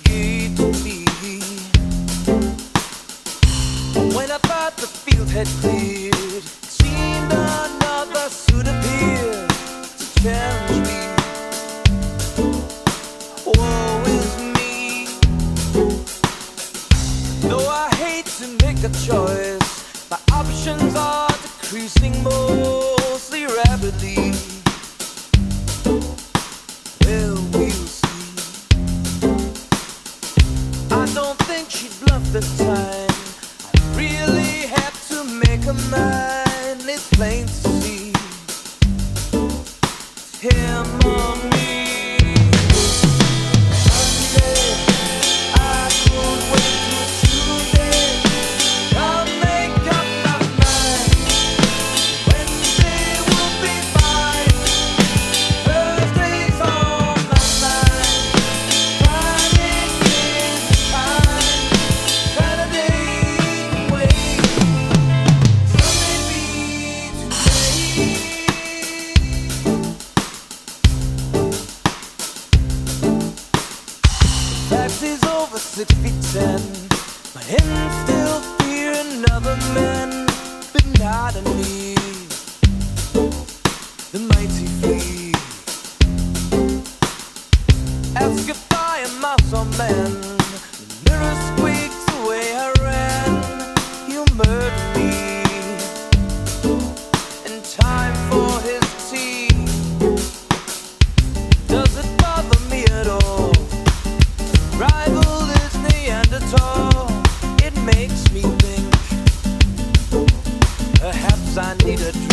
gave to me. When I thought the field had cleared, it seemed another suit appeared to challenge me. Woe is me. Though I hate to make a choice, my options are decreasing mostly rapidly. Well, we'll see. I don't think she'd bluff this time. I really have to make her mine. It's plain to see. It's him or me. Sunday, I could wait till Tuesday. I'll make up my mind. Wednesday will be fine. Thursday's on my mind. Friday is time. Saturday wait. Sunday be today. Taxi's over 6 feet 10. My hands still fear another man, but not in me. The mighty flee. Ask if I am mouse or man. The mirror squeaks the way I ran. He'll murder me in time for his tea. Does it bother me at all? Rival is Neanderthal. It makes me think perhaps I need a drink.